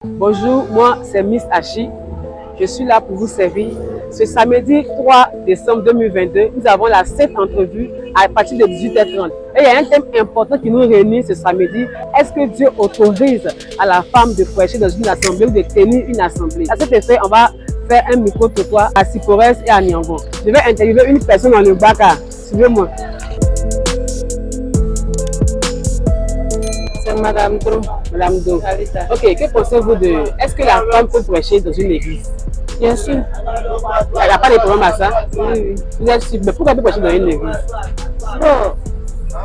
Bonjour, moi c'est Miss Hachi. Je suis là pour vous servir. Ce samedi 3 décembre 2022, nous avons la 7 entrevue à partir de 18h30. Et il y a un thème important qui nous réunit ce samedi. Est-ce que Dieu autorise à la femme de prêcher dans une assemblée ou de tenir une assemblée? À cet effet, on va faire un micro-trottoir à Sipores et à Niangon. Je vais interviewer une personne dans le bac. Suivez-moi. C'est Madame Do. Madame Do. Ok, que pensez-vous de... Est-ce que la femme peut prêcher dans une église? Bien sûr. Il n'y a pas de problème à ça? Oui. Vous êtes sûr, mais pourquoi elle peut prêcher dans une église? Bon,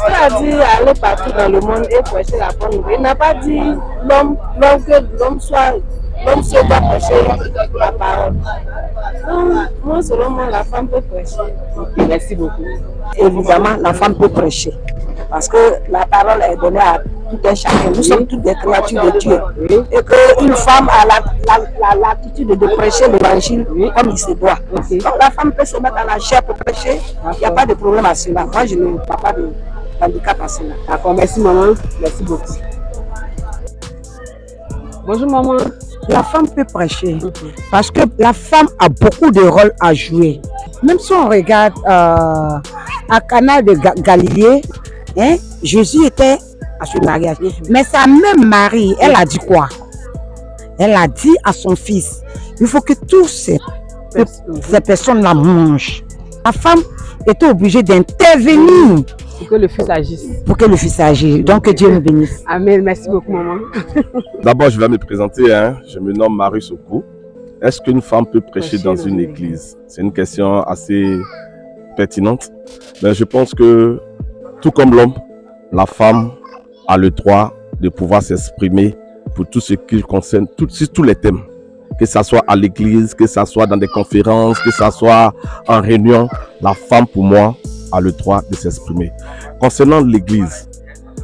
il a dit aller partout dans le monde et prêcher la bonne nouvelle. Il n'a pas dit que l'homme seul doit prêcher la parole. Donc, moi, selon moi, la femme peut prêcher. Okay, merci beaucoup. Évidemment, la femme peut prêcher. Parce que la parole est donnée à tout un chacun. Nous sommes toutes des créatures de Dieu. Et qu'une femme a l'attitude de prêcher l'évangile comme il se doit. Donc la femme peut se mettre à la chair pour prêcher. Il n'y a pas de problème à cela. Moi, je ne vois pas de handicap à cela. D'accord, merci maman. Merci beaucoup. Bonjour maman. La femme peut prêcher parce que la femme a beaucoup de rôles à jouer. Même si on regarde à Cana de Galilée, hein, Jésus était à son mariage. Mais sa même Marie, elle a dit quoi? Elle a dit à son fils, il faut que tous ces personnes-là mangent. La femme était obligée d'intervenir pour que le fils agisse. Pour que le fils agisse. Donc que Dieu nous bénisse. Amen. Merci beaucoup maman. D'abord, je vais me présenter. Je me nomme Marie Sokou. Est-ce qu'une femme peut prêcher dans une église? C'est une question assez pertinente. Mais je pense que, tout comme l'homme, la femme a le droit de pouvoir s'exprimer pour tout ce qui concerne, sur tous les thèmes. Que ce soit à l'église, que ce soit dans des conférences, que ce soit en réunion. La femme, pour moi, a le droit de s'exprimer. Concernant l'église,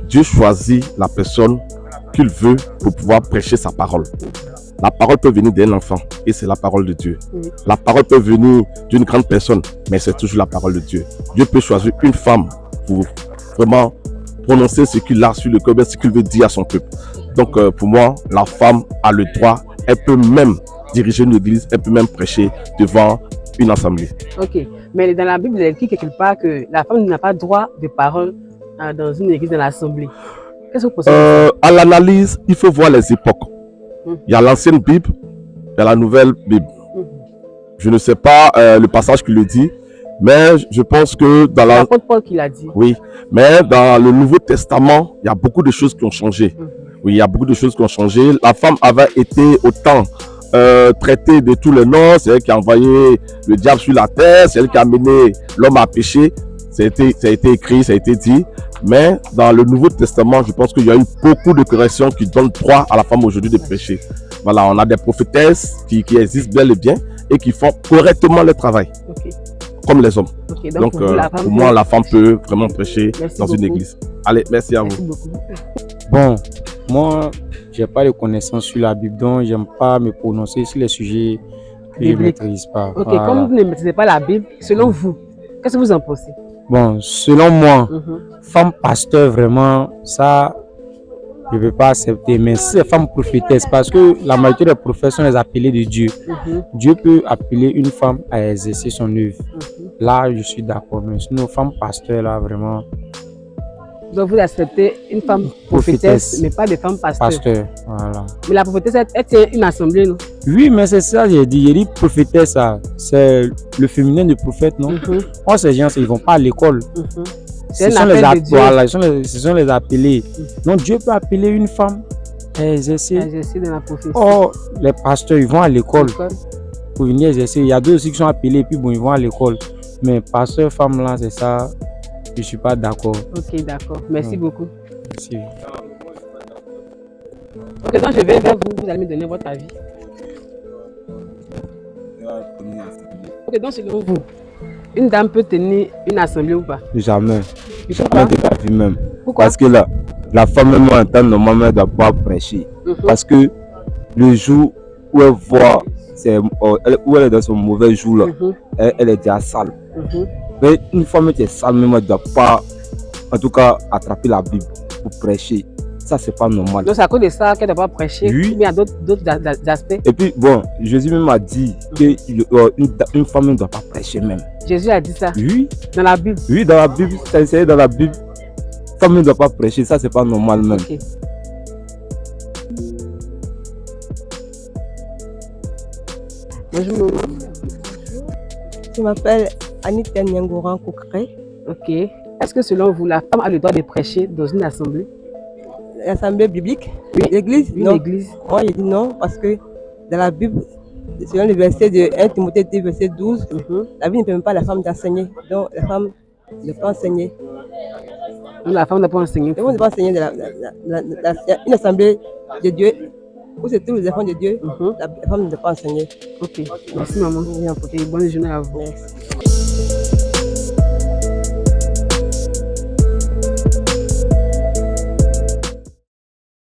Dieu choisit la personne qu'il veut pour pouvoir prêcher sa parole. La parole peut venir d'un enfant et c'est la parole de Dieu. La parole peut venir d'une grande personne, mais c'est toujours la parole de Dieu. Dieu peut choisir une femme pour vraiment prononcer ce qu'il a sur le cœur, ce qu'il veut dire à son peuple. Donc pour moi, la femme a le droit, elle peut même diriger une église, elle peut même prêcher devant une assemblée. Ok, mais dans la Bible, il est écrit quelque part que la femme n'a pas droit de parole dans une église, dans l'assemblée. Qu'est-ce que vous pensez? À l'analyse, il faut voir les époques. Il y a l'ancienne Bible, il y a la nouvelle Bible. Je ne sais pas le passage qui le dit, mais je pense que dans la... C'est Paul qui l'a dit. Oui, mais dans le Nouveau Testament, il y a beaucoup de choses qui ont changé. Oui, il y a beaucoup de choses qui ont changé. La femme avait été autant traitée de tous les noms. C'est elle qui a envoyé le diable sur la terre. C'est elle qui a mené l'homme à pécher. Ça a été écrit, ça a été dit. Mais dans le Nouveau Testament, je pense qu'il y a eu beaucoup de corrections qui donnent droit à la femme aujourd'hui de prêcher. Voilà, on a des prophétesses qui existent bel et bien et qui font correctement le travail. Comme les hommes. Donc pour moi, la femme peut vraiment prêcher dans une église. Allez, merci à vous. Bon, moi, je n'ai pas de connaissances sur la Bible, donc je n'aime pas me prononcer sur les sujets que je ne maîtrise pas. Ok, voilà. Comme vous ne maîtrisez pas la Bible, selon vous, qu'est-ce que vous en pensez? Bon, selon moi, femme pasteur, vraiment, ça, je ne peux pas accepter. Mais si c'est femme prophétesse, parce que la majorité des prophètes sont les appelés de Dieu. Dieu peut appeler une femme à exercer son œuvre. Là, je suis d'accord. Mais sinon, femme pasteur, là, vraiment... Donc vous acceptez une femme prophétesse, mais pas de femme pasteur. Pasteur, voilà. Mais la prophétesse, elle tient une assemblée, non? Oui, mais c'est ça, j'ai dit. J'ai dit prophétesse, c'est le féminin de prophète, non? Or, ces gens, ils ne vont pas à l'école. Ce sont les appelés. Donc Dieu peut appeler une femme à exercer dans la prophétie. Or, les pasteurs, ils vont à l'école pour venir exercer. Il y a d'autres aussi qui sont appelés et puis bon, ils vont à l'école. Mais pasteur, femme là, c'est ça. Je ne suis pas d'accord. Ok, d'accord. Merci beaucoup. Merci. Ok, donc je vais vers vous. Vous allez me donner votre avis. Ok, donc selon vous, une dame peut tenir une assemblée ou pas? Jamais. Jamais de la vie même. Pourquoi? Parce que la femme même en temps normalement elle doit pas prêcher. Parce que le jour où elle voit, où elle est dans son mauvais jour là, elle est déjà sale. Mais une femme qui est sale même, elle ne doit pas, en tout cas, attraper la Bible pour prêcher. Ça, c'est pas normal. Donc, c'est à cause de ça qu'elle ne doit pas prêcher. Oui. Mais il y a d'autres aspects. Et puis, bon, Jésus même a dit qu'une femme ne doit pas prêcher même. Jésus a dit ça Oui. dans la Bible. Oui, dans la Bible, c'est dans la Bible. Une femme ne doit pas prêcher, ça, c'est pas normal même. Ok. Bonjour, maman. Je m'appelle Anita Nyangoran Kokre. Ok. Est-ce que selon vous, la femme a le droit de prêcher dans une assemblée? L'assemblée biblique. Oui. L'église, Une non. église. Moi, je dis non parce que dans la Bible, selon le verset de 1 Timothée 2, verset 12, la Bible ne permet pas à la femme d'enseigner. Donc, la femme ne peut pas enseigner. Donc, la femme ne peut pas enseigner. La femme ne peut pas enseigner dans une assemblée de Dieu où c'est tous les enfants de Dieu. La femme ne peut pas enseigner. Ok. Merci, maman. Et bonne journée à vous. Merci.